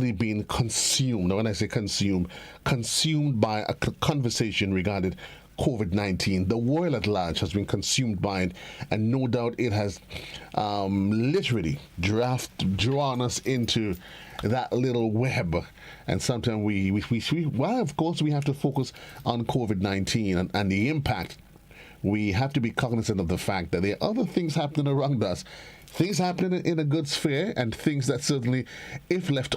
been consumed. Now, when I say consumed by a conversation regarding COVID-19. The world at large has been consumed by it, and no doubt it has literally drawn us into that little web. And sometimes well, of course, we have to focus on COVID-19 and the impact. We have to be cognizant of the fact that there are other things happening around us. Things happening in a good sphere, and things that certainly, if left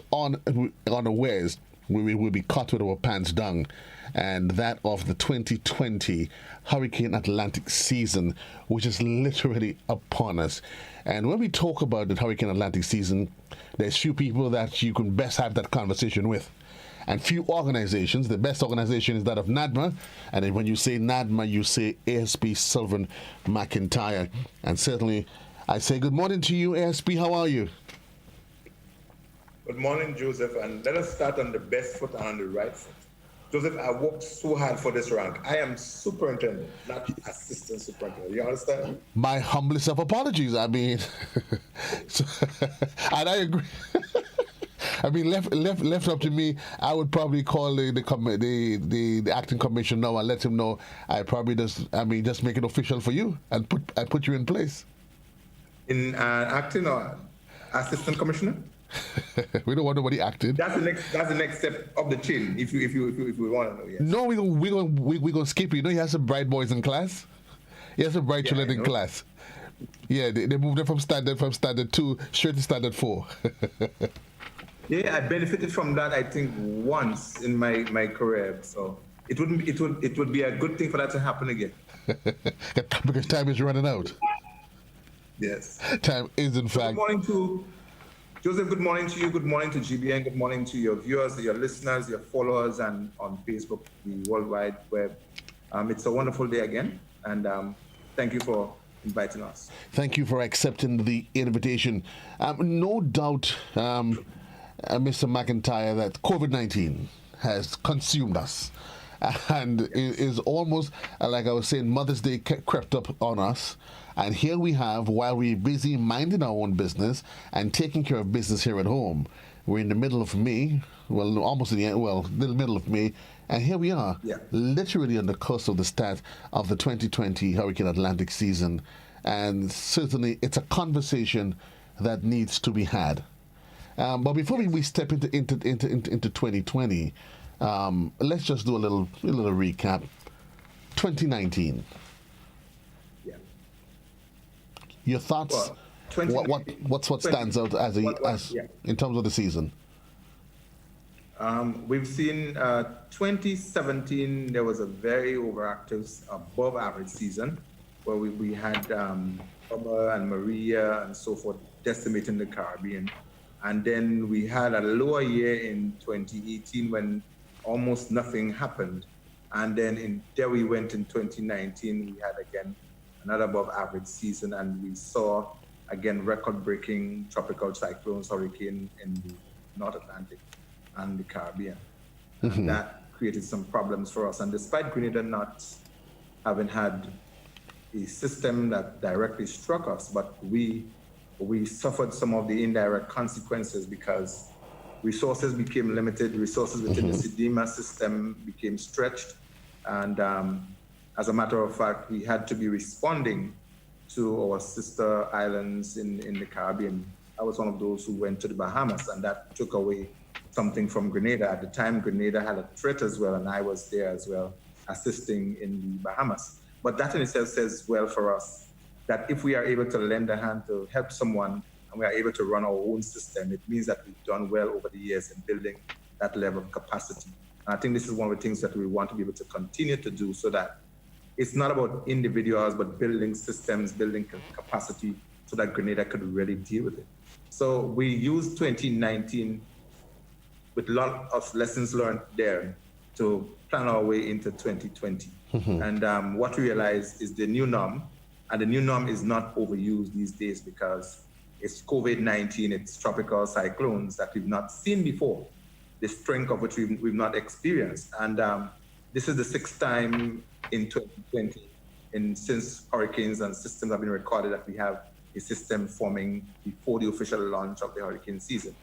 unawares, we will be caught with our pants down. And that of the 2020 Hurricane Atlantic season, which is literally upon us. And when we talk about the Hurricane Atlantic season, there's few people that you can best have that conversation with, and few organizations. The best organization is that of NADMA, and then when you say NADMA, you say ASP Sylvan McIntyre. And certainly, I say good morning to you, ASP. How are you? Good morning, Joseph, and let us start on the best foot and on the right foot. Joseph, I worked so hard for this rank. I am superintendent, not assistant superintendent. You understand? My humblest of apologies. I mean, and I agree. I mean, left up to me, I would probably call the acting commissioner now and let him know. I probably just make it official for you and put you in place. In acting or assistant commissioner? We don't want nobody acting. That's the next step of the chain. If we want to know, yes. No, we gonna skip it. You know, he has some bright boys in class. He has some bright children in class. Yeah, they moved them from standard 2 straight to standard 4. Yeah, I benefited from that, I think, once in my career. So it would be a good thing for that to happen again. Because time is running out. Yes. Time is, in fact. Good morning to Joseph. Good morning to you. Good morning to GBN. Good morning to your viewers, your listeners, your followers, and on Facebook, the World Wide Web. It's a wonderful day again, and thank you for inviting us. Thank you for accepting the invitation. No doubt, Mr. McIntyre, that COVID-19 has consumed us. And it is almost, like I was saying, Mother's Day crept up on us. And here we have, while we're busy minding our own business and taking care of business here at home, we're in the middle of May, well, almost in the end, well, the middle of May, and here we are, literally on the cusp of the start of the 2020 Hurricane Atlantic season. And certainly, it's a conversation that needs to be had. But before we step into 2020, let's just do a little recap. 2019. Yeah. Your thoughts? Well, what stands out as in terms of the season? We've seen 2017. There was a very overactive, above average season, where we had Irma and Maria and so forth decimating the Caribbean. And then we had a lower year in 2018 when almost nothing happened. And then there we went in 2019, we had again another above average season, and we saw again record-breaking tropical cyclones, hurricane in the North Atlantic and the Caribbean. Mm-hmm. And that created some problems for us. And despite Grenada not having had a system that directly struck us, but we suffered some of the indirect consequences because resources became limited, resources within the SEDEMA system became stretched. And as a matter of fact, we had to be responding to our sister islands in the Caribbean. I was one of those who went to the Bahamas, and that took away something from Grenada. At the time, Grenada had a threat as well, and I was there as well, assisting in the Bahamas. But that in itself says well for us that if we are able to lend a hand to help someone and we are able to run our own system, it means that we've done well over the years in building that level of capacity. And I think this is one of the things that we want to be able to continue to do, so that it's not about individuals, but building systems, building capacity so that Grenada could really deal with it. So we used 2019 with a lot of lessons learned there to plan our way into 2020. Mm-hmm. And what we realized is the new norm, and the new norm is not overused these days because it's COVID-19, it's tropical cyclones that we've not seen before, the strength of which we've not experienced. And this is the 6th time in 2020 since hurricanes and systems have been recorded that we have a system forming before the official launch of the hurricane season.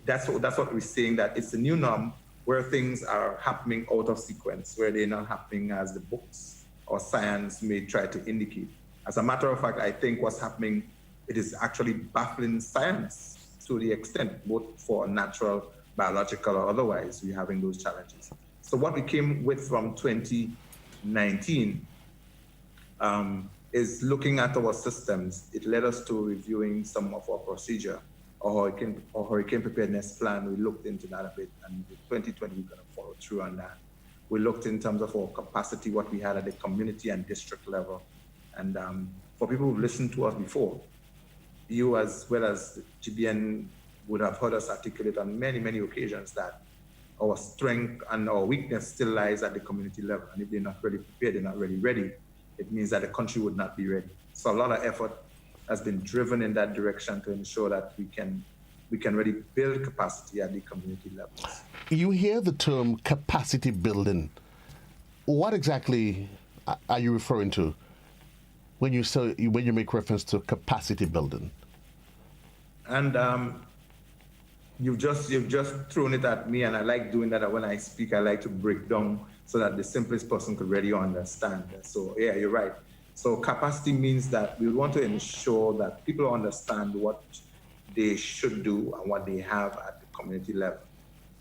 that's what we're saying, that it's the new norm where things are happening out of sequence, where they're not happening as the books or science may try to indicate. As a matter of fact, I think what's happening, it is actually baffling science to the extent, both for natural, biological, or otherwise, we're having those challenges. So what we came with from 2019 is looking at our systems. It led us to reviewing some of our procedure, our hurricane preparedness plan. We looked into that a bit, and in 2020, we're going to follow through on that. We looked in terms of our capacity, what we had at the community and district level. And for people who've listened to us before, you as well as GBN would have heard us articulate on many, many occasions that our strength and our weakness still lies at the community level. And if they're not really prepared, they're not really ready, it means that the country would not be ready. So a lot of effort has been driven in that direction to ensure that we can really build capacity at the community levels. You hear the term capacity building. What exactly are you referring to when you make reference to capacity building? And you've just thrown it at me, and I like doing that. When I speak, I like to break down so that the simplest person could really understand. So yeah, you're right. So capacity means that we want to ensure that people understand what they should do and what they have at the community level.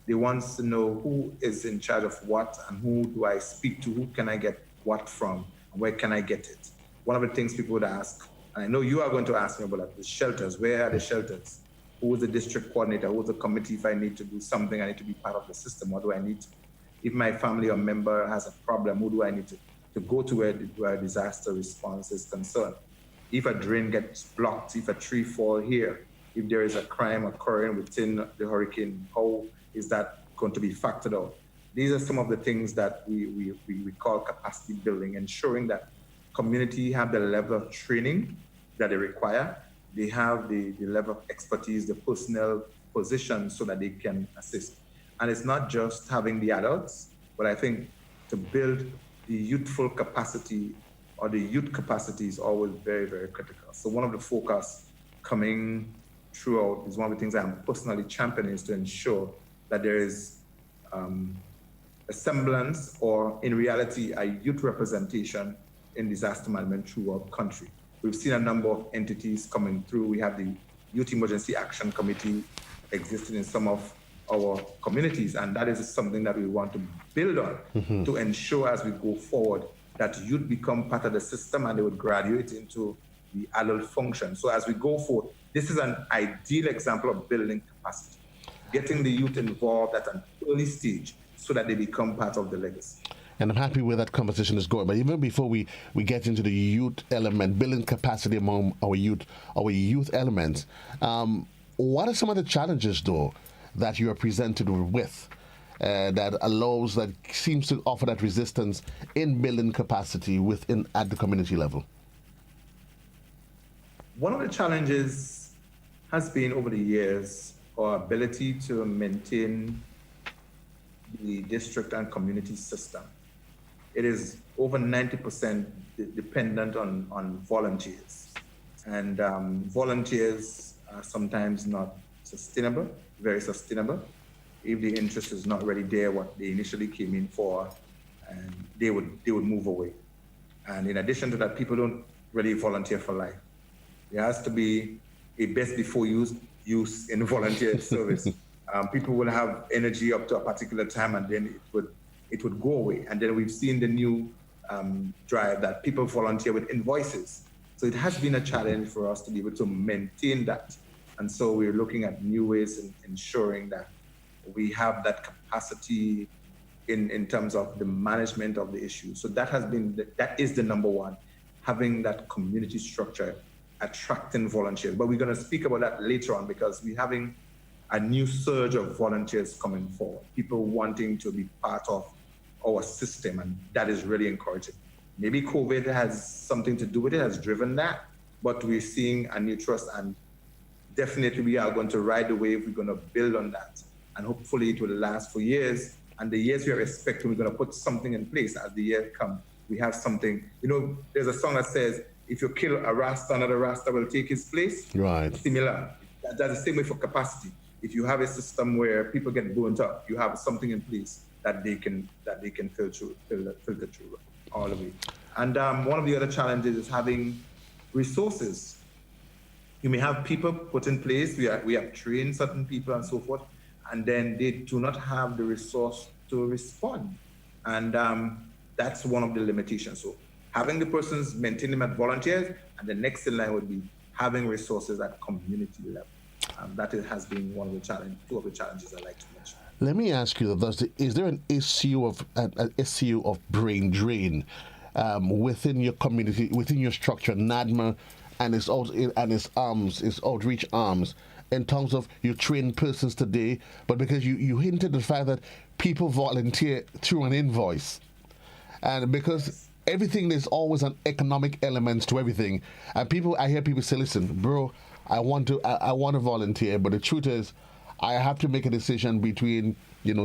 They want to know who is in charge of what and who do I speak to, who can I get what from, and where can I get it. One of the things people would ask, and I know you are going to ask me about the shelters. Where are the shelters? Who is the district coordinator? Who is the committee? If I need to do something, I need to be part of the system. What do I need to? If my family or member has a problem, who do I need to go to where disaster response is concerned? If a drain gets blocked, if a tree falls here, if there is a crime occurring within the hurricane, how is that going to be factored out? These are some of the things that we call capacity building, ensuring that community have the level of training that they require. They have the level of expertise, the personnel position so that they can assist. And it's not just having the adults, but I think to build the youthful capacity or the youth capacity is always very, very critical. So one of the focus coming throughout is one of the things I'm personally championing is to ensure that there is a semblance or in reality, a youth representation in disaster management throughout the country. We've seen a number of entities coming through. We have the Youth Emergency Action Committee existing in some of our communities, and that is something that we want to build on to ensure as we go forward that youth become part of the system and they would graduate into the adult function. So as we go forward, this is an ideal example of building capacity, getting the youth involved at an early stage so that they become part of the legacy. And I'm happy where that conversation is going. But even before we get into the youth element, building capacity among our youth elements, what are some of the challenges, though, that you are presented with that seems to offer that resistance in building capacity at the community level? One of the challenges has been over the years our ability to maintain the district and community system. It is over 90% dependent on volunteers. And volunteers are sometimes not sustainable, very sustainable. If the interest is not really there, what they initially came in for, and they would move away. And in addition to that, people don't really volunteer for life. There has to be a best before use in volunteer service. People will have energy up to a particular time, and then it would go away. And then we've seen the new drive that people volunteer with invoices. So it has been a challenge for us to be able to maintain that. And so we're looking at new ways in ensuring that we have that capacity in terms of the management of the issue. So that is the number one, having that community structure, attracting volunteers. But we're going to speak about that later on because we're having a new surge of volunteers coming forward, people wanting to be part of our system, and that is really encouraging. Maybe COVID has something to do with it, has driven that, but we're seeing a new trust, and definitely we are going to ride the wave. We're going to build on that, and hopefully it will last for years. And the years we are expecting, we're going to put something in place as the year comes. We have something, there's a song that says, if you kill a Rasta, another Rasta will take his place. Right. Similar. That's the same way for capacity. if you have a system where people get burnt up, you have something in place that they can filter through all the way. And one of the other challenges is having resources. You may have people put in place. We have trained certain people and so forth, and then they do not have the resource to respond, and that's one of the limitations. So having the persons maintain them at volunteers, and the next in line would be having resources at community level. Has been two of the challenges I like to mention. Let me ask you: is there an issue of brain drain within your community, within your structure, NADMA, and its outreach arms, in terms of you train persons today, but because you hinted the fact that people volunteer through an invoice, and because everything, there's always an economic element to everything, and I hear people say, "Listen, bro, I want to volunteer, but the truth is, I have to make a decision between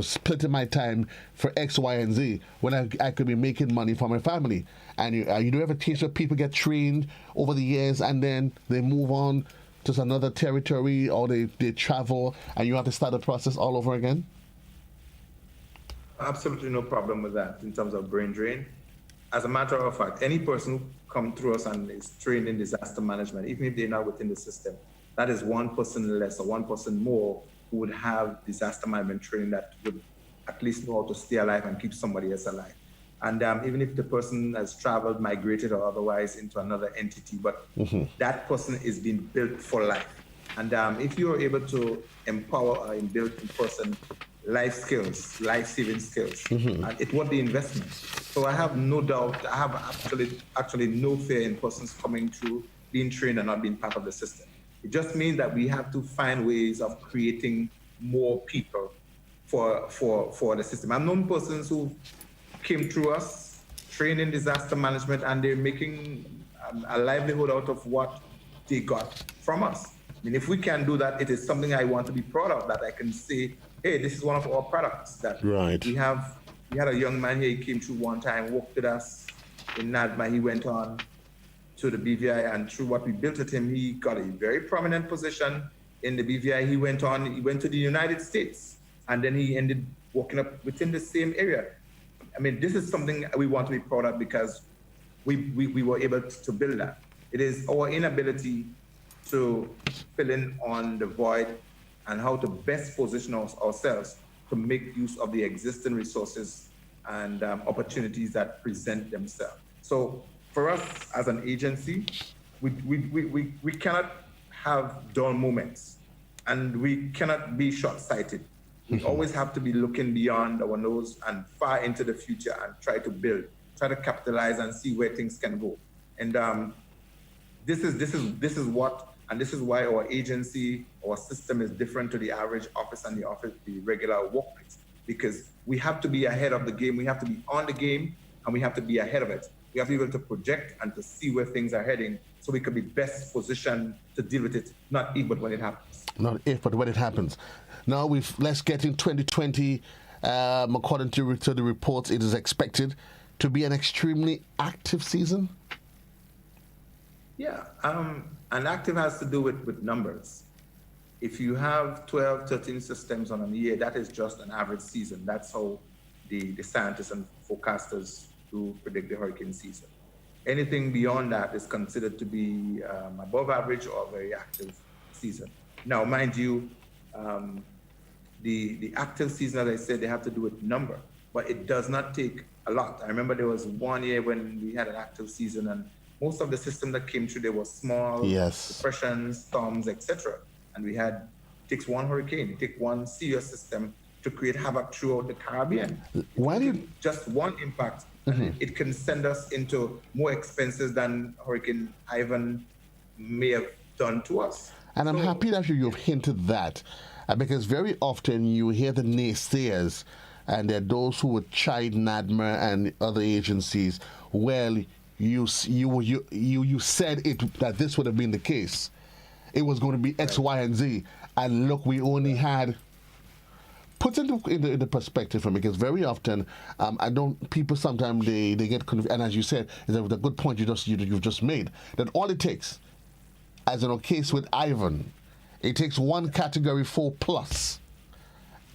splitting my time for X, Y, and Z when I could be making money for my family." And you do have a case where people get trained over the years and then they move on to another territory, or they travel and you have to start the process all over again? Absolutely no problem with that in terms of brain drain. As a matter of fact, any person who comes through us and is trained in disaster management, even if they're not within the system, that is one person less or one person more who would have disaster management training that would at least know how to stay alive and keep somebody else alive. And even if the person has traveled, migrated, or otherwise into another entity, but that person is being built for life. And if you're able to empower and build in person life skills, life-saving skills, and it would be investment. So I have no doubt, I have actually no fear in persons coming through, being trained and not being part of the system. It just means that we have to find ways of creating more people for the system. I've known persons who came through us, trained in disaster management, and they're making a livelihood out of what they got from us. I mean, if we can do that, it is something I want to be proud of, that I can say, hey, this is one of our products that we have. We had a young man here, he came through one time, worked with us in NADMA. He went on to the BVI, and through what we built at him, he got a very prominent position in the BVI. He went to the United States, and then he ended working up within the same area. I mean, this is something we want to be proud of because we were able to build that. It is our inability to fill in on the void and how to best position ourselves to make use of the existing resources and opportunities that present themselves. So for us as an agency, we cannot have dull moments, and we cannot be short-sighted. We always have to be looking beyond our nose and far into the future and try to build, try to capitalize and see where things can go. And this is why our agency, our system is different to the average office and the regular workplace, because we have to be ahead of the game. We have to be on the game, and we have to be ahead of it. We have to be able to project and to see where things are heading, so we can be best positioned to deal with it, not if but when it happens. Not if but when it happens. Now let's get in 2020. According to the reports, it is expected to be an extremely active season. Yeah, and active has to do with numbers. If you have 12, 13 systems on a year, that is just an average season. That's how the scientists and forecasters do predict the hurricane season. Anything beyond that is considered to be above average or very active season. Now, mind you, the active season, as I said, they have to do with number, but it does not take a lot. I remember there was one year when we had an active season, and most of the systems that came through, they were small, depressions, storms, etc. And it takes one hurricane, it takes one serious system to create havoc throughout the Caribbean. Just one impact, and it can send us into more expenses than Hurricane Ivan may have done to us. And I'm happy that you've hinted that, because very often you hear the naysayers, and there are those who would chide NADMA and other agencies. Well, you said that this would have been the case. It was going to be X, Y, and Z, and look, we only had. Put into the perspective for me, because very often people sometimes they get confused, and as you said, is a good point you've just made, that all it takes, as in a case with Ivan, It takes one category 4 plus,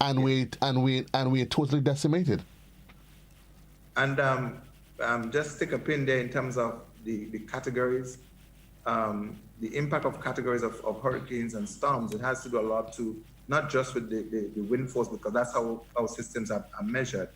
and we're totally decimated. And just stick a pin there in terms of the categories, the impact of categories of hurricanes and storms. It has to do a lot to not just with the wind force, because that's how our systems are measured,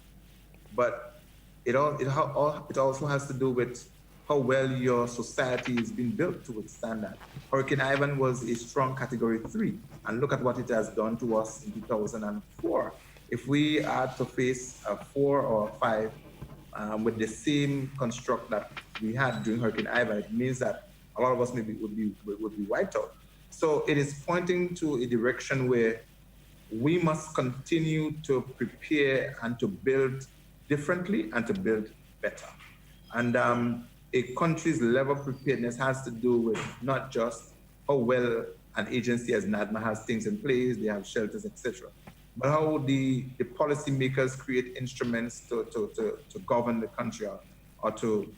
but it also has to do with how well your society is being built to withstand that. Hurricane Ivan was a strong category 3, and look at what it has done to us in 2004. If we are to face a 4 or a 5 with the same construct that we had during Hurricane Ivan, it means that a lot of us maybe would be wiped out. So it is pointing to a direction where we must continue to prepare and to build differently and to build better. And a country's level of preparedness has to do with not just how well an agency as NADMA has things in place, they have shelters, etc., but how the policymakers create instruments to govern the country or to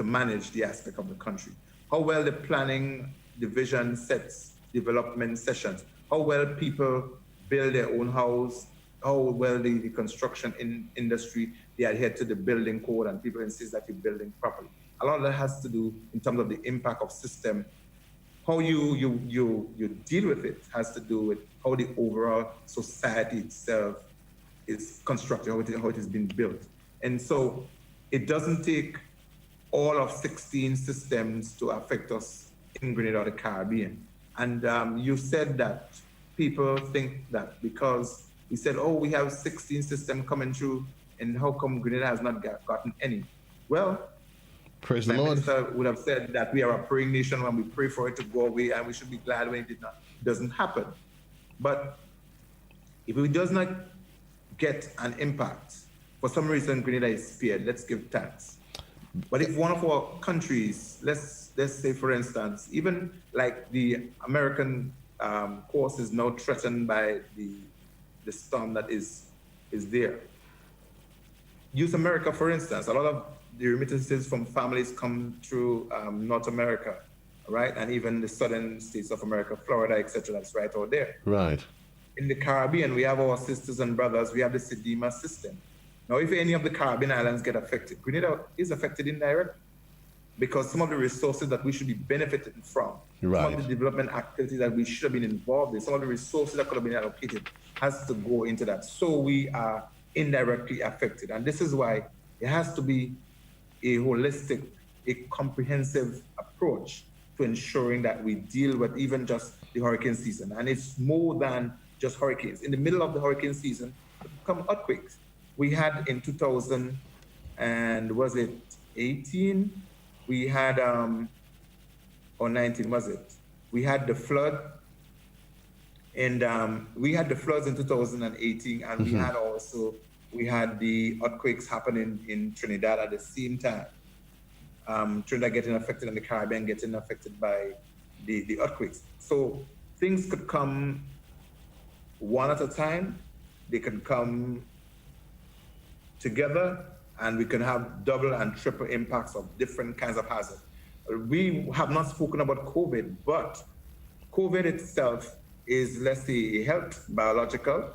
manage the aspect of the country. How well the planning division sets development sessions, how well people build their own house, how well the construction industry, they adhere to the building code and people insist that you're building properly. A lot of that has to do in terms of the impact of system. How you deal with it has to do with how the overall society itself is constructed, how it has been built. And so it doesn't take all of 16 systems to affect us in Grenada or the Caribbean. And you said that people think that because we said, oh, we have 16 systems coming through, and how come Grenada has not gotten any? Well, praise the Lord. Minister would have said that we are a praying nation when we pray for it to go away, and we should be glad when it doesn't happen. But if it does not get an impact, for some reason Grenada is spared, let's give thanks. But if one of our countries, let's say for instance, even like the American course is now threatened by the storm that is there. Use America, for instance. A lot of the remittances from families come through North America, right? And even the southern states of America, Florida, etc. That's right out there. Right. In the Caribbean, we have our sisters and brothers. We have the SEDIMA system. Now, if any of the Caribbean islands get affected, Grenada is affected indirectly because some of the resources that we should be benefiting from, right, some of the development activities that we should have been involved in, some of the resources that could have been allocated has to go into that. So we are indirectly affected. And this is why it has to be a holistic, a comprehensive approach to ensuring that we deal with even just the hurricane season. And it's more than just hurricanes. In the middle of the hurricane season, come earthquakes. We had in 2000 and was it 18? We had, or 19, was it? We had the flood, and we had the floods in 2018, and we had the earthquakes happening in Trinidad at the same time. Trinidad getting affected and the Caribbean getting affected by the earthquakes. So things could come one at a time. They can come together, and we can have double and triple impacts of different kinds of hazards. We have not spoken about COVID, but COVID itself is, let's say, health, biological,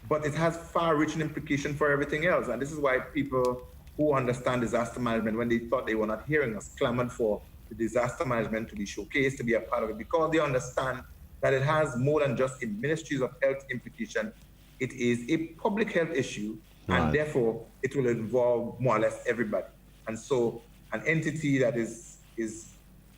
but it has far-reaching implications for everything else. And this is why people who understand disaster management, when they thought they were not hearing us, clamored for the disaster management to be showcased, to be a part of it, because they understand that it has more than just a Ministries of Health implication. It is a public health issue, right, and therefore it will involve more or less everybody. And so an entity that is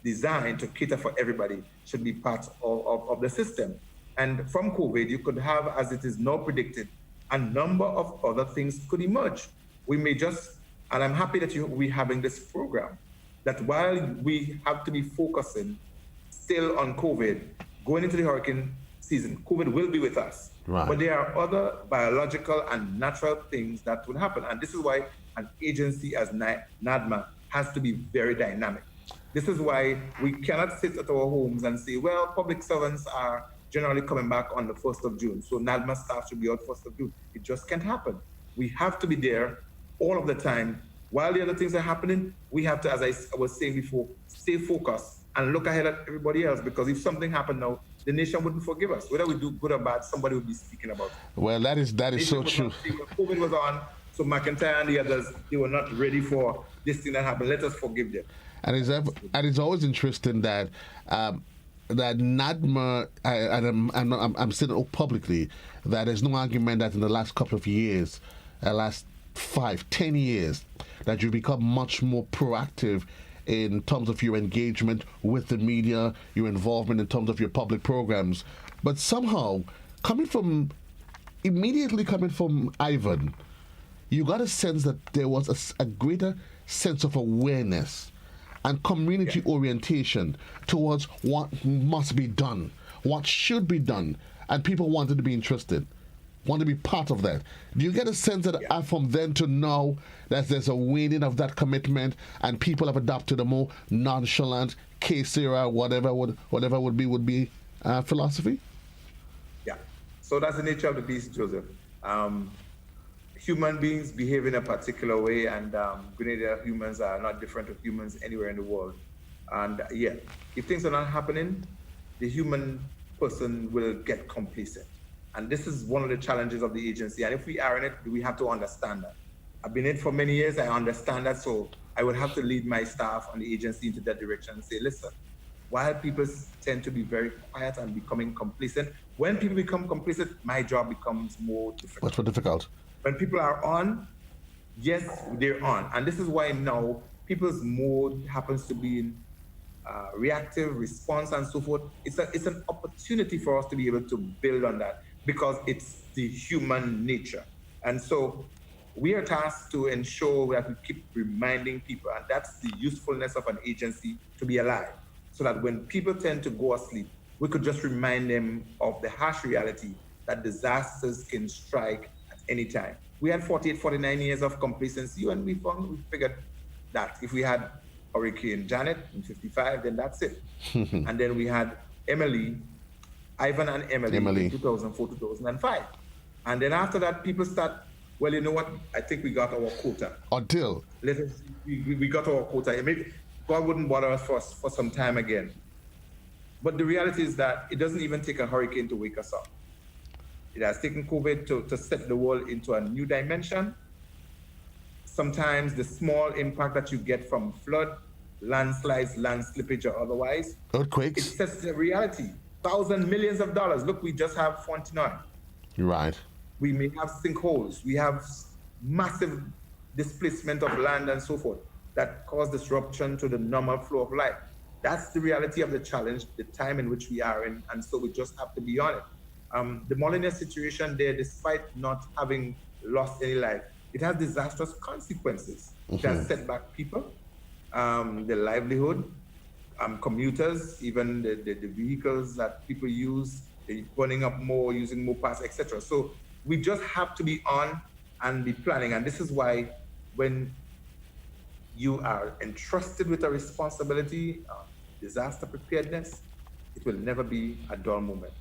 designed to cater for everybody should be part of the system. And from COVID, you could have, as it is now predicted, a number of other things could emerge. We may just, and I'm happy that we're having this program, that while we have to be focusing still on COVID, going into the hurricane season, COVID will be with us. Right. But there are other biological and natural things that will happen. And this is why an agency as NADMA has to be very dynamic. This is why we cannot sit at our homes and say, well, public servants are generally coming back on the 1st of June, so NADMA staff should be out 1st of June. It just can't happen. We have to be there all of the time. While the other things are happening, we have to, as I was saying before, stay focused and look ahead at everybody else, because if something happened now, the nation wouldn't forgive us. Whether we do good or bad, somebody would be speaking about it. Well, that is so true. COVID was on, so McIntyre and the others, they were not ready for this thing that happened. Let us forgive them. And it's always interesting that that NADMA, I'm saying publicly, that there's no argument that in the last couple of years, last 5-10 years, that you've become much more proactive in terms of your engagement with the media, your involvement in terms of your public programs. But somehow, immediately coming from Ivan, you got a sense that there was a greater sense of awareness and community orientation towards what must be done, what should be done, and people wanted to be interested, want to be part of that. Do you get a sense that from then to now that there's a waning of that commitment and people have adopted a more nonchalant, que-sera, whatever would be philosophy? Yeah. So that's the nature of the beast, Joseph. Human beings behave in a particular way, and Grenadier humans are not different to humans anywhere in the world. And if things are not happening, the human person will get complacent. And this is one of the challenges of the agency. And if we are in it, we have to understand that. I've been in it for many years, I understand that, so I would have to lead my staff on the agency into that direction and say, listen, while people tend to be very quiet and becoming complacent, when people become complacent, my job becomes more difficult. Much more difficult. When people are on, yes, they're on. And this is why now people's mode happens to be in reactive response and so forth. It's an opportunity for us to be able to build on that because it's the human nature. And so we are tasked to ensure that we keep reminding people, and that's the usefulness of an agency, to be alive, so that when people tend to go asleep, we could just remind them of the harsh reality that disasters can strike any time. We had 48, 49 years of complacency, and we figured that if we had Hurricane Janet in 55, then that's it. And then we had Ivan and Emily in 2004, 2005. And then after that, people start, well, you know what? I think we got our quota. We got our quota. Maybe God wouldn't bother us for some time again. But the reality is that it doesn't even take a hurricane to wake us up. It has taken COVID to set the world into a new dimension. Sometimes the small impact that you get from flood, landslides, land slippage, or otherwise, earthquakes, it sets the reality. Thousands, millions of dollars. Look, we just have Fontenoy. You're right. We may have sinkholes. We have massive displacement of land and so forth that cause disruption to the normal flow of life. That's the reality of the challenge, the time in which we are in, and so we just have to be on it. The Molyneux situation there, despite not having lost any life, it has disastrous consequences. It has set back people, their livelihood, commuters, even the vehicles that people use, they're burning up more, using more parts, etc. So we just have to be on and be planning. And this is why when you are entrusted with a responsibility, disaster preparedness, it will never be a dull moment.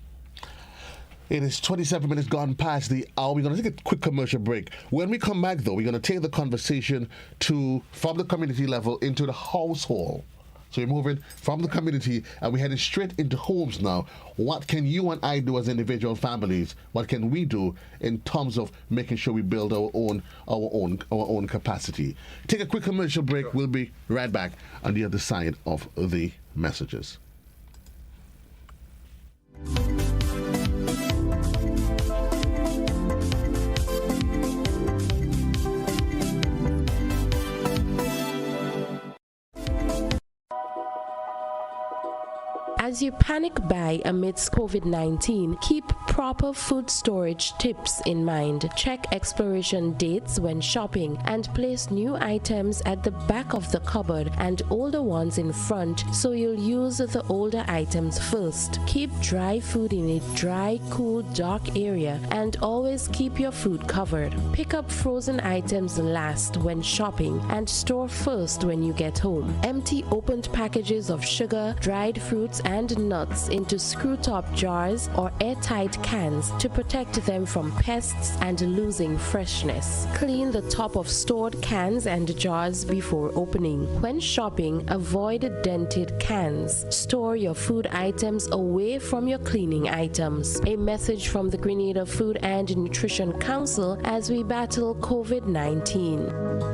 It is 27 minutes gone past the hour. We're going to take a quick commercial break. When we come back, though, we're going to take the conversation from the community level into the household. So we're moving from the community and we're heading straight into homes now. What can you and I do as individual families? What can we do in terms of making sure we build our own capacity? Take a quick commercial break. Sure. We'll be right back on the other side of the messages. As you panic buy amidst COVID-19, keep proper food storage tips in mind. Check expiration dates when shopping and place new items at the back of the cupboard and older ones in front, so you'll use the older items first. Keep dry food in a dry, cool, dark area and always keep your food covered. Pick up frozen items last when shopping and store first when you get home. Empty opened packages of sugar, dried fruits and canned nuts into screw-top jars or airtight cans to protect them from pests and losing freshness. Clean the top of stored cans and jars before opening. When shopping, avoid dented cans. Store your food items away from your cleaning items. A message from the Grenada Food and Nutrition Council as we battle COVID-19.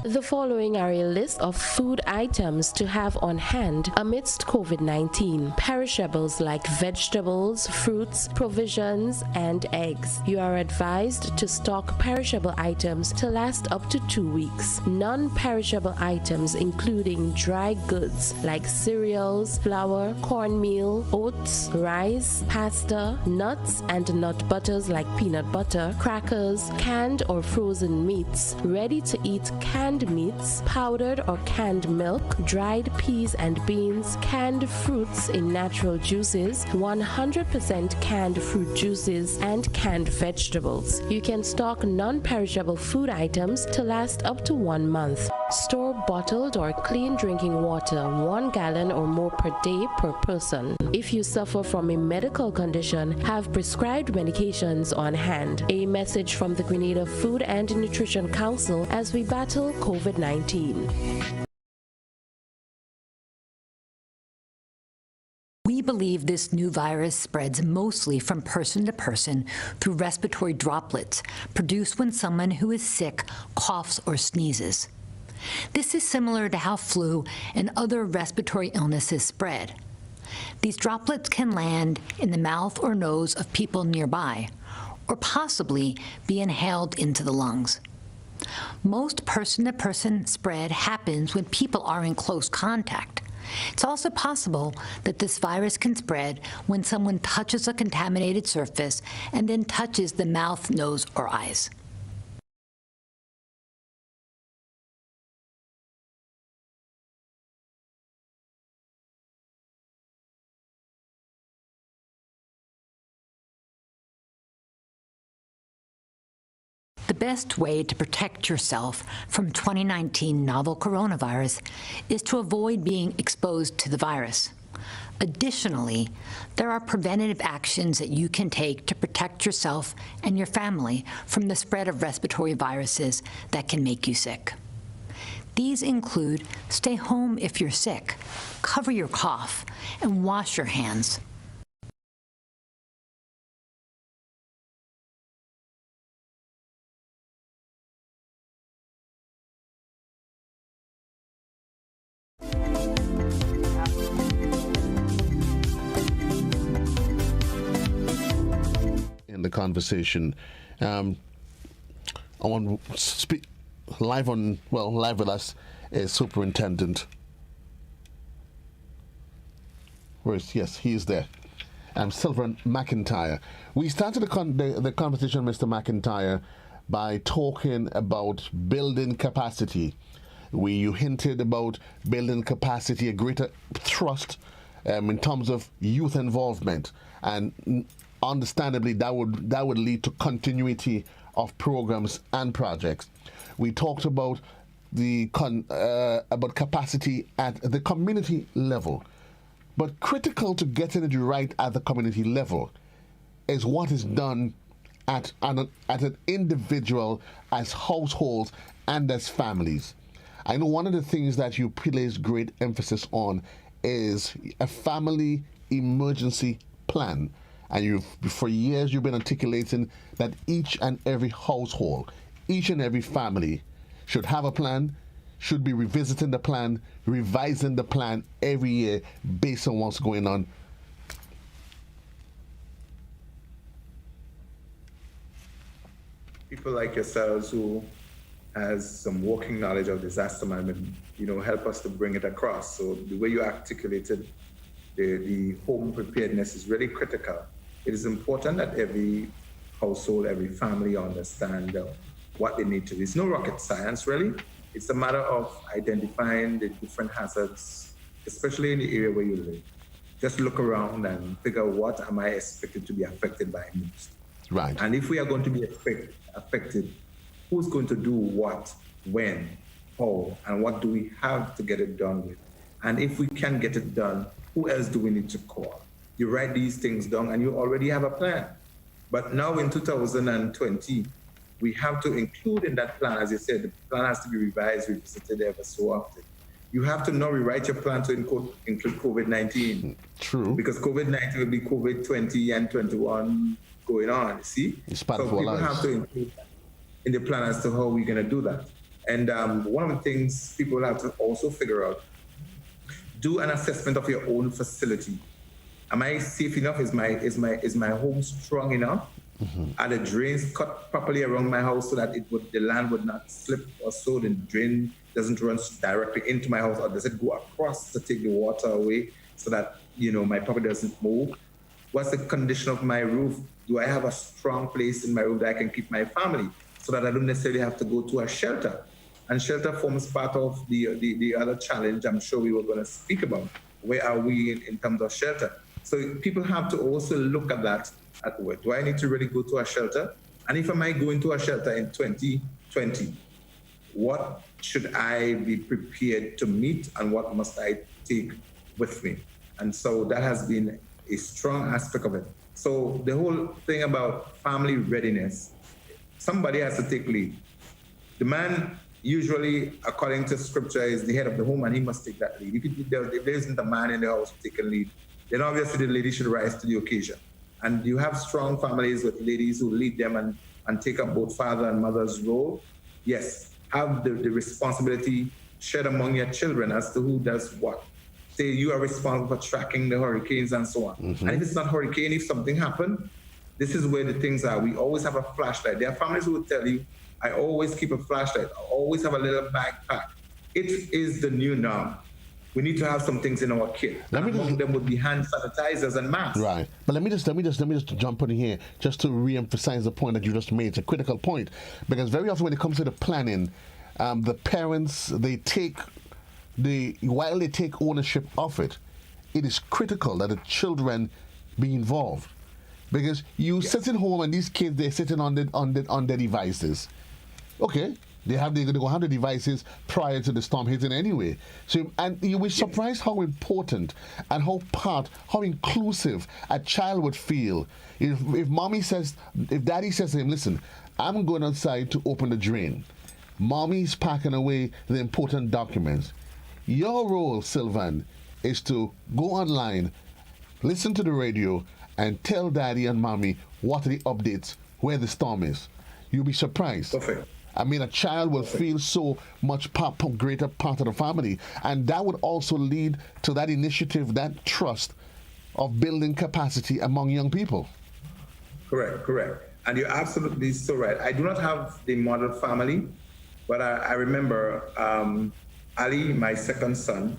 The following are a list of food items to have on hand amidst COVID-19. Perishables like vegetables, fruits, provisions, and eggs. You are advised to stock perishable items to last up to 2 weeks. Non-perishable items including dry goods like cereals, flour, cornmeal, oats, rice, pasta, nuts and nut butters like peanut butter, crackers, canned or frozen meats, ready-to-eat canned meats, powdered or canned milk, dried peas and beans, canned fruits in natural juices, 100% canned fruit juices, and canned vegetables. You can stock non-perishable food items to last up to 1 month. Store bottled or clean drinking water, 1 gallon or more per day per person. If you suffer from a medical condition, have prescribed medications on hand. A message from the Grenada Food and Nutrition Council as we battle COVID-19. We believe this new virus spreads mostly from person to person through respiratory droplets produced when someone who is sick coughs or sneezes. This is similar to how flu and other respiratory illnesses spread. These droplets can land in the mouth or nose of people nearby, or possibly be inhaled into the lungs. Most person-to-person spread happens when people are in close contact. It's also possible that this virus can spread when someone touches a contaminated surface and then touches the mouth, nose, or eyes. The best way to protect yourself from 2019 novel coronavirus is to avoid being exposed to the virus. Additionally, there are preventative actions that you can take to protect yourself and your family from the spread of respiratory viruses that can make you sick. These include stay home if you're sick, cover your cough, and wash your hands. In the conversation, I want to speak live with us is Superintendent. Yes, he is there. Sylvan McIntyre. We started the conversation, Mr. McIntyre, by talking about building capacity. You hinted about building capacity, a greater thrust in terms of youth involvement, and understandably that would lead to continuity of programs and projects. We talked about about capacity at the community level, but critical to getting it right at the community level is what is done at an individual, as households, and as families. I know one of the things that you place great emphasis on is a family emergency plan. And for years you've been articulating that each and every household, each and every family should have a plan, should be revisiting the plan, revising the plan every year based on what's going on. People like yourselves who has some working knowledge of disaster management, help us to bring it across. So the way you articulated the home preparedness is really critical. It is important that every household, every family understand what they need to do. It's no rocket science, really. It's a matter of identifying the different hazards, especially in the area where you live. Just look around and figure out what am I expected to be affected by most. Right. And if we are going to be affected, who's going to do what, when, how, and what do we have to get it done with? And if we can get it done, who else do we need to call? You write these things down and you already have a plan. But now in 2020, we have to include in that plan, as you said, the plan has to be revised, revisited ever so often. You have to now rewrite your plan to include COVID-19. True. Because COVID-19 will be COVID-20 and 21 going on, you see? It's part so of our people lives. have to include that in the plan as to how we're going to do that. And one of the things people have to also figure out, do an assessment of your own facility. Am I safe enough? Is my home strong enough? Are the drains cut properly around my house so that the land would not slip or so the drain doesn't run directly into my house, or does it go across to take the water away so that my property doesn't move? What's the condition of my roof? Do I have a strong place in my roof that I can keep my family so that I don't necessarily have to go to a shelter? And shelter forms part of the other challenge I'm sure we were going to speak about. Where are we in terms of shelter? So people have to also look at that at work. Do I need to really go to a shelter? And if I might go into a shelter in 2020, what should I be prepared to meet and what must I take with me? And so that has been a strong aspect of it. So the whole thing about family readiness, somebody has to take lead. The man usually, according to scripture, is the head of the home and he must take that lead. If there isn't a man in the house to take a lead, then obviously the lady should rise to the occasion. And you have strong families with ladies who lead them and take up both father and mother's role. Yes, have the responsibility shared among your children as to who does what. Say you are responsible for tracking the hurricanes and so on. And if it's not hurricane, if something happened, this is where the things are. We always have a flashlight. There are families who will tell you, I always keep a flashlight. I always have a little backpack. It is the new norm. We need to have some things in our kit. Among them would be hand sanitizers and masks. Right. But let me just jump in here just to re-emphasize the point that you just made. It's a critical point because very often when it comes to the planning, the parents while they take ownership of it, it is critical that the children be involved because you sitting home and these kids they're sitting on their devices. Okay. They're going to have the devices prior to the storm hitting anyway. So, and you were surprised how important and how inclusive a child would feel if daddy says to him, listen, I'm going outside to open the drain. Mommy's packing away the important documents. Your role, Sylvan, is to go online, listen to the radio, and tell daddy and mommy what are the updates, where the storm is. You'll be surprised. Perfect. I mean, a child will feel so much greater part of the family. And that would also lead to that initiative, that trust of building capacity among young people. Correct. And you're absolutely so right. I do not have the model family, but I remember Ali, my second son,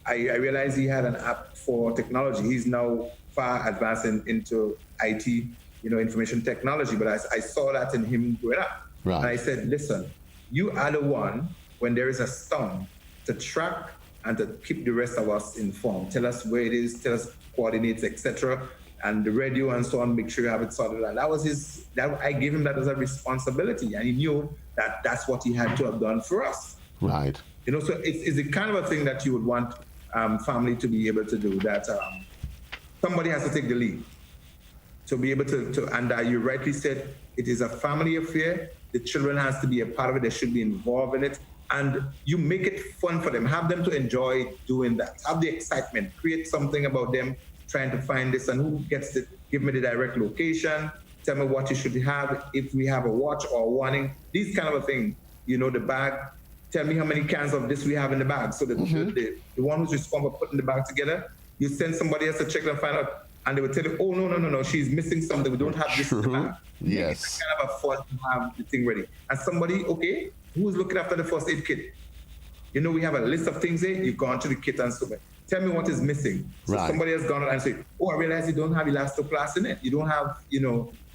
I realized he had an app for technology. He's now far advanced into IT, information technology, but I saw that in him growing up. Right. And I said, listen, you are the one, when there is a storm, to track and to keep the rest of us informed. Tell us where it is, tell us coordinates, etc. And the radio and so on, make sure you have it sorted out. That was I gave him that as a responsibility. And he knew that that's what he had to have done for us. Right. So it's the kind of a thing that you would want family to be able to do, that somebody has to take the lead. To be able to and you rightly said, it is a family affair. The children has to be a part of it. They should be involved in it. And you make it fun for them. Have them to enjoy doing that. Have the excitement. Create something about them trying to find this and who gets to give me the direct location. Tell me what you should have. If we have a watch or a warning, these kind of a thing. The bag. Tell me how many cans of this we have in the bag. So that the one who's responsible for putting the bag together, you send somebody else to check and find out. And they would tell you, oh, no, she's missing something. We don't have this in the bag. Yes. It's kind of a fun to have the thing ready. And somebody, okay, who's looking after the first aid kit? We have a list of things there. You've gone to the kit and so on. Tell me what is missing. So somebody has gone out and said, oh, I realize you don't have elastoplast in it. You don't have,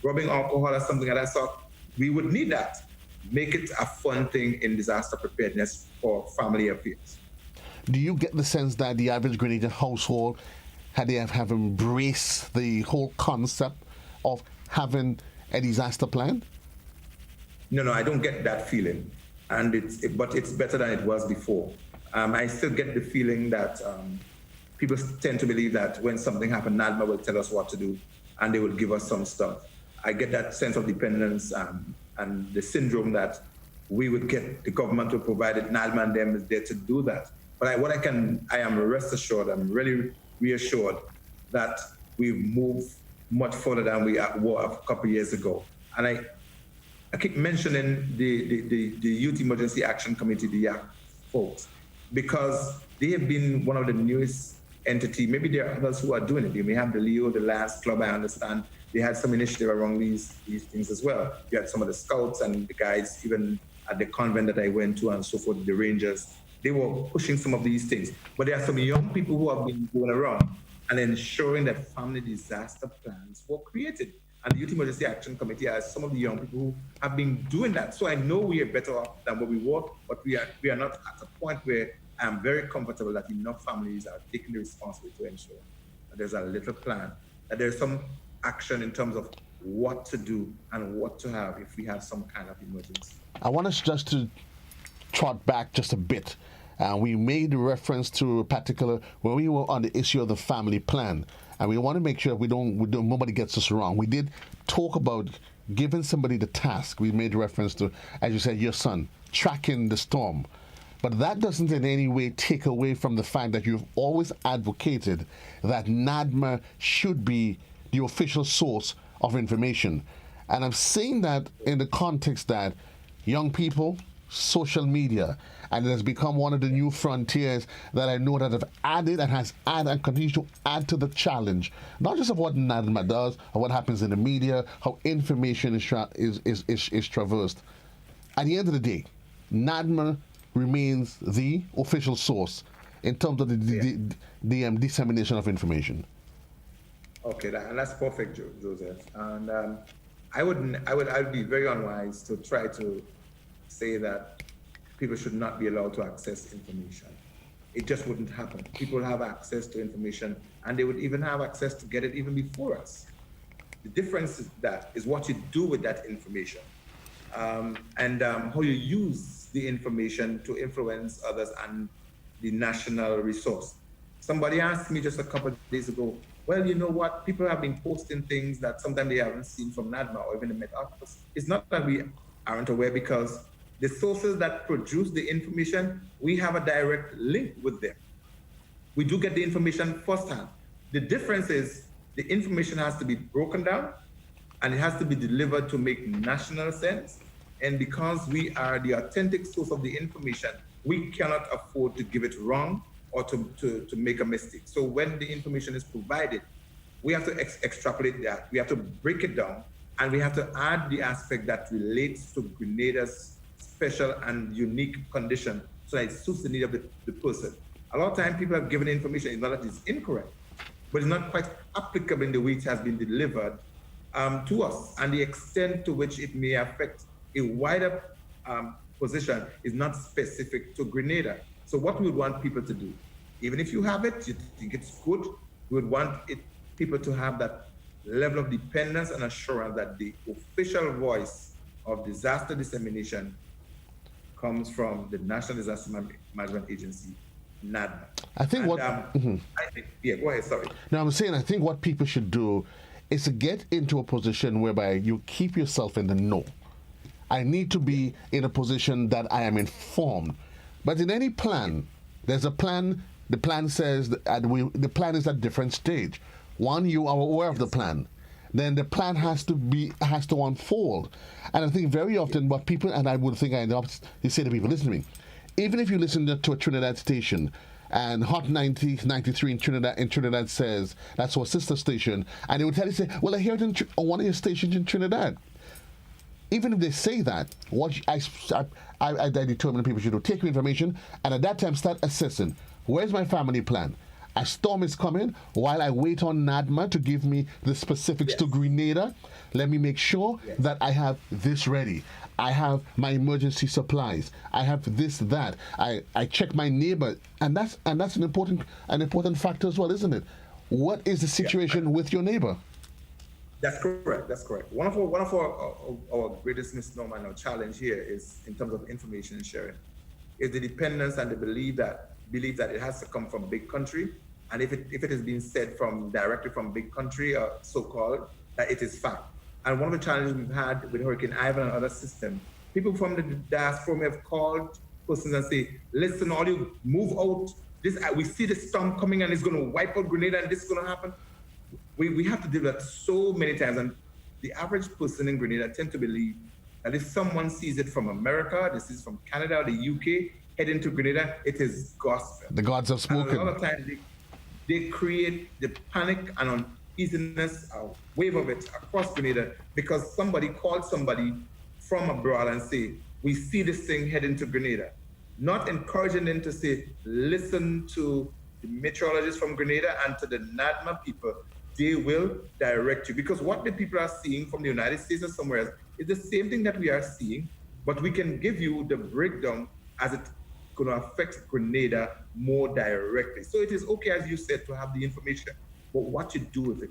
rubbing alcohol or something like that. So we would need that. Make it a fun thing in disaster preparedness for family affairs. Do you get the sense that the average Grenadian household have embraced the whole concept of having a disaster plan? No, I don't get that feeling. But it's better than it was before. I still get the feeling that people tend to believe that when something happens, NADMA will tell us what to do and they will give us some stuff. I get that sense of dependence and the syndrome that we would get, the government will provide it, NADMA and them is there to do that. But I am rest assured, I'm really reassured that we've moved much further than we were a couple of years ago. And I keep mentioning the Youth Emergency Action Committee, the YAC folks, because they have been one of the newest entity. Maybe there are others who are doing it. You may have the Leo, the Last Club, I understand. They had some initiative around these things as well. You had some of the scouts and the guys, even at the convent that I went to and so forth, the Rangers. They were pushing some of these things. But there are some young people who have been going around and ensuring that family disaster plans were created. And the Youth Emergency Action Committee has some of the young people who have been doing that. So I know we are better off than what we were, but we are not at a point where I'm very comfortable that enough families are taking the responsibility to ensure that there's a little plan, that there's some action in terms of what to do and what to have if we have some kind of emergency. I want us just to trot back just a bit. We made reference to a particular, when we were on the issue of the family plan, and we want to make sure nobody gets us wrong. We did talk about giving somebody the task. We made reference to, as you said, your son, tracking the storm. But that doesn't in any way take away from the fact that you've always advocated that NADMA should be the official source of information. And I'm saying that in the context that young people, social media, and it has become one of the new frontiers that I know that have added and has added and continues to add to the challenge, not just of what NADMA does, or what happens in the media, how information is traversed. At the end of the day, NADMA remains the official source in terms of the dissemination of information. Okay, and that's perfect, Joseph. And I would be very unwise to try to say that people should not be allowed to access information. It just wouldn't happen. People have access to information, and they would even have access to get it even before us. The difference is what you do with that information, and how you use the information to influence others and the national resource. Somebody asked me just a couple of days ago, well, you know what? People have been posting things that sometimes they haven't seen from NADMA or even the Met Office. It's not that we aren't aware, because the sources that produce the information, we have a direct link with them. We do get the information firsthand. The difference is the information has to be broken down and it has to be delivered to make national sense. And because we are the authentic source of the information, we cannot afford to give it wrong or to make a mistake. So when the information is provided, we have to extrapolate that. We have to break it down, and we have to add the aspect that relates to Grenada's special and unique condition so that it suits the need of the person. A lot of times people have given information, it's not that it's incorrect, but it's not quite applicable in the way it has been delivered to us. And the extent to which it may affect a wider position is not specific to Grenada. So what we would want people to do, even if you have it, you think it's good, we would want people to have that level of dependence and assurance that the official voice of disaster dissemination comes from the National Disaster Management Agency, NADMA. I think go ahead, sorry. No, I'm saying I think what people should do is to get into a position whereby you keep yourself in the know. I need to be in a position that I am informed. But in any plan, there's a plan. The plan says that the plan is at different stage. One, you are aware of the plan. Then the plan has to unfold. And I think very often what people, and I would think you say to people, listen to me, even if you listen to a Trinidad station and Hot 93 in Trinidad says that's our sister station, and they would tell you, say, well, I heard it on one of your stations in Trinidad. Even if they say that, what I determine people should do, take your information, and at that time start assessing, where's my family plan? A storm is coming. While I wait on NADMA to give me the specifics to Grenada, let me make sure that I have this ready. I have my emergency supplies. I have this, that. I check my neighbor, and that's an important factor as well, isn't it? What is the situation with your neighbor? That's correct. That's correct. One of our greatest misnomer and our challenge here is in terms of information sharing. is the dependence and the belief that it has to come from big country. And if it is being said directly from big country, or so-called, that it is fact. And one of the challenges we've had with Hurricane Ivan and other systems, people from the diaspora may have called persons and say, listen, all you move out. We see the storm coming and it's going to wipe out Grenada and this is going to happen. We have to deal with that so many times. And the average person in Grenada tend to believe that if someone sees it from America, this is from Canada, the UK, heading to Grenada, it is gospel. The gods have spoken. And a lot of times they create the panic and uneasiness, a wave of it across Grenada because somebody called somebody from abroad and say, we see this thing heading to Grenada. Not encouraging them to say, listen to the meteorologists from Grenada and to the NADMA people. They will direct you. Because what the people are seeing from the United States or somewhere else is the same thing that we are seeing, but we can give you the breakdown as it's going to affect Grenada more directly. So it is okay, as you said, to have the information, but what you do with it.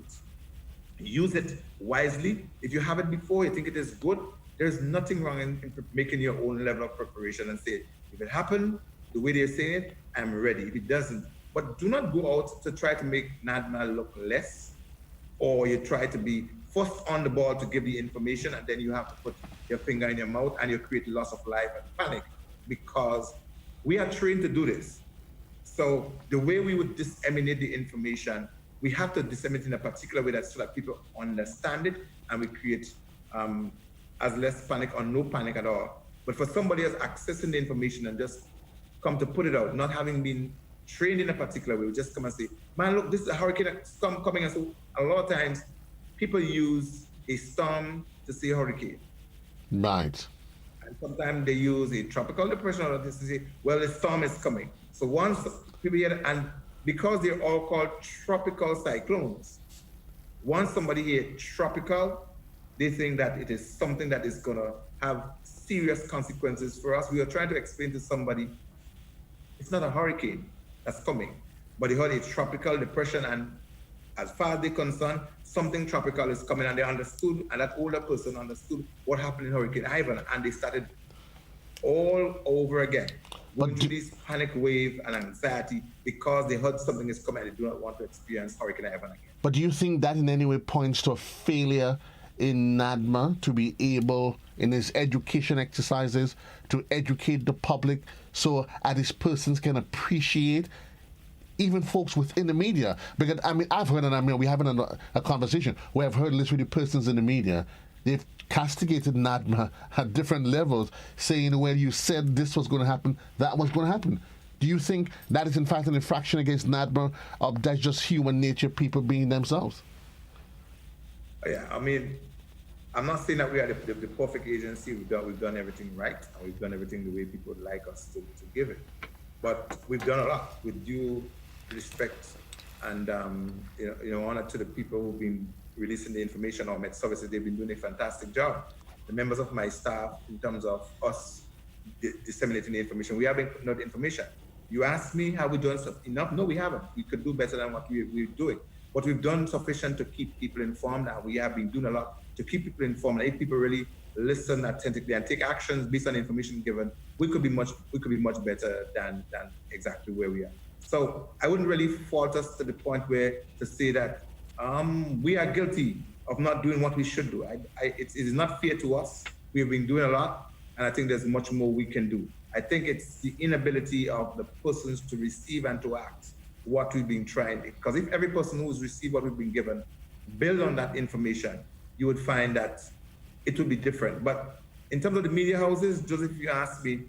Use it wisely. If you have it before, you think it is good, there's nothing wrong in making your own level of preparation and say, if it happened the way they're saying it, I'm ready. If it doesn't, but do not go out to try to make NADMA look less, or you try to be first on the ball to give the information, and then you have to put your finger in your mouth and you create loss of life and panic, because we are trained to do this. So the way we would disseminate the information, we have to disseminate in a particular way so that people understand it and we create as less panic or no panic at all. But for somebody else accessing the information and just come to put it out, not having been trained in a particular way, we just come and say, man, look, this is a hurricane storm coming. And so a lot of times people use a storm to say hurricane. Right. And sometimes they use a tropical depression or this to say, well, the storm is coming. So once people hear, and because they're all called tropical cyclones, once somebody hears tropical, they think that it is something that is going to have serious consequences for us. We are trying to explain to somebody, it's not a hurricane that's coming, but they heard a tropical depression, and as far as they're concerned, something tropical is coming, and they understood, and that older person understood what happened in Hurricane Ivan, and they started all over again, going through this panic wave and anxiety because they heard something is coming and they do not want to experience Hurricane Ivan again. But do you think that in any way points to a failure in NADMA to be able, in its education exercises, to educate the public so these persons can appreciate, even folks within the media? Because, I mean, I've heard, and I mean, we're having a conversation where I've heard literally persons in the media, they've castigated NADMA at different levels, saying, well, you said this was going to happen, that was going to happen. Do you think that is in fact an infraction against NADMA, or that's just human nature, people being themselves? Yeah, I mean, I'm not saying that we are the perfect agency. We've done everything right, and we've done everything the way people would like us to give it. But we've done a lot with due respect and honor to the people who've been releasing the information on Met Services. They've been doing a fantastic job. The members of my staff, in terms of us disseminating the information, we have been putting out the information. You asked me, have we done enough? No, we haven't. We could do better than what we're doing. But we've done sufficient to keep people informed, and we have been doing a lot to keep people informed. And if people really listen attentively and take actions based on the information given, we could be much better than exactly where we are. So I wouldn't really fault us to the point where to say that we are guilty of not doing what we should do. It is not fair to us. We've been doing a lot, and I think there's much more we can do. I think it's the inability of the persons to receive and to act what we've been trying. Because if every person who's received what we've been given build on that information, you would find that it would be different. But in terms of the media houses, Joseph, you asked me,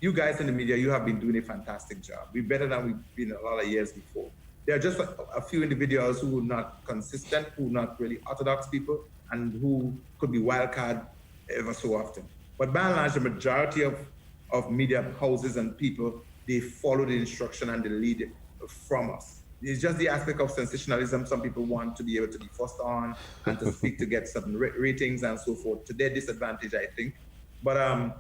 you guys in the media, you have been doing a fantastic job. We're better than we've been a lot of years before. There are just a few individuals who are not consistent, who are not really orthodox people, and who could be wildcard ever so often. But by and large, the majority of media houses and people, they follow the instruction and the lead from us. It's just the aspect of sensationalism. Some people want to be able to be first on and to speak to get certain ratings and so forth, to their disadvantage, I think. But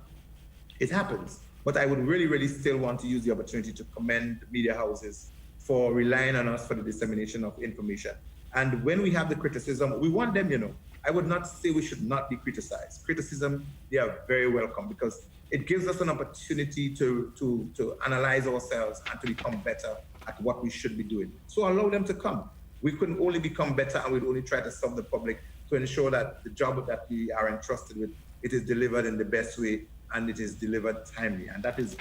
it happens. But I would really, really still want to use the opportunity to commend media houses for relying on us for the dissemination of information. And when we have the criticism, we want them, I would not say we should not be criticized. Criticism, they are very welcome, because it gives us an opportunity to analyze ourselves and to become better at what we should be doing. So allow them to come. We couldn't only become better, and we'd only try to serve the public to ensure that the job that we are entrusted with, it is delivered in the best way and it is delivered timely. And that is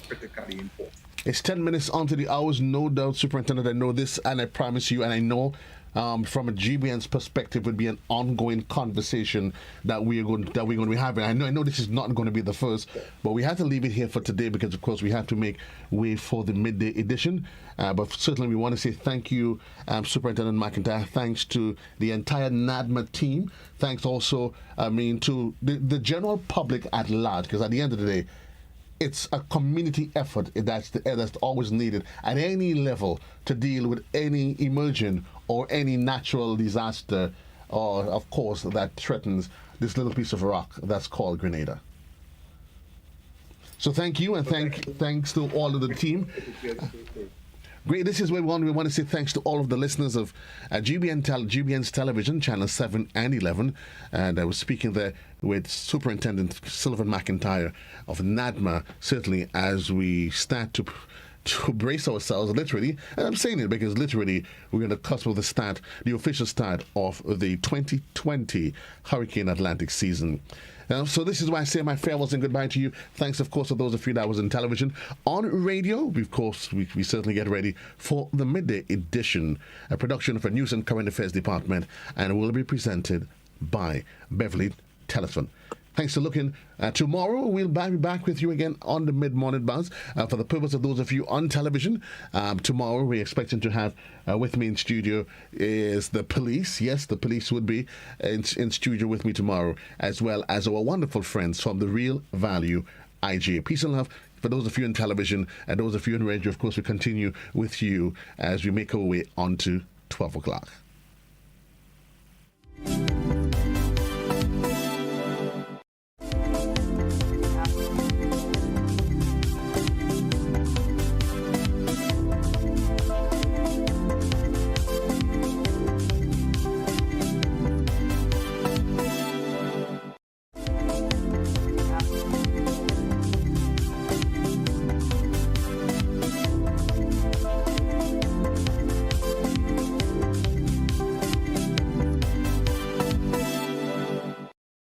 critically important. It's 10 minutes onto the hours, no doubt, Superintendent. I know this, and I promise you, and I know from a GBN's perspective, would be an ongoing conversation that we're going to be having. I know this is not going to be the first, but we have to leave it here for today because, of course, we have to make way for the midday edition. But certainly, we want to say thank you, Superintendent McIntyre. Thanks to the entire NADMA team. Thanks also, to the general public at large, because at the end of the day, it's a community effort that's always needed at any level to deal with any emerging or any natural disaster, or of course that threatens this little piece of rock that's called Grenada. So thank you, and thanks to all of the team. Great. This is where we want to say thanks to all of the listeners of GBN's television, channel 7 and 11. And I was speaking there with Superintendent Sylvan McIntyre of NADMA, certainly as we start to brace ourselves, literally. And I'm saying it because literally we're going to cusp of the official start of the 2020 Hurricane Atlantic season. So this is why I say my farewells and goodbye to you. Thanks, of course, to those of you that was in television. On radio, of course, we certainly get ready for the midday edition, a production of a News and Current Affairs department, and will be presented by Beverly Telefon. Thanks for looking. Tomorrow, we'll be back with you again on the Mid-Morning Buzz. For the purpose of those of you on television, tomorrow we're expecting to have with me in studio is the police. Yes, the police would be in studio with me tomorrow, as well as our wonderful friends from the Real Value IGA. Peace and love for those of you in television, and those of you in radio. Of course, we continue with you as we make our way on to 12 o'clock.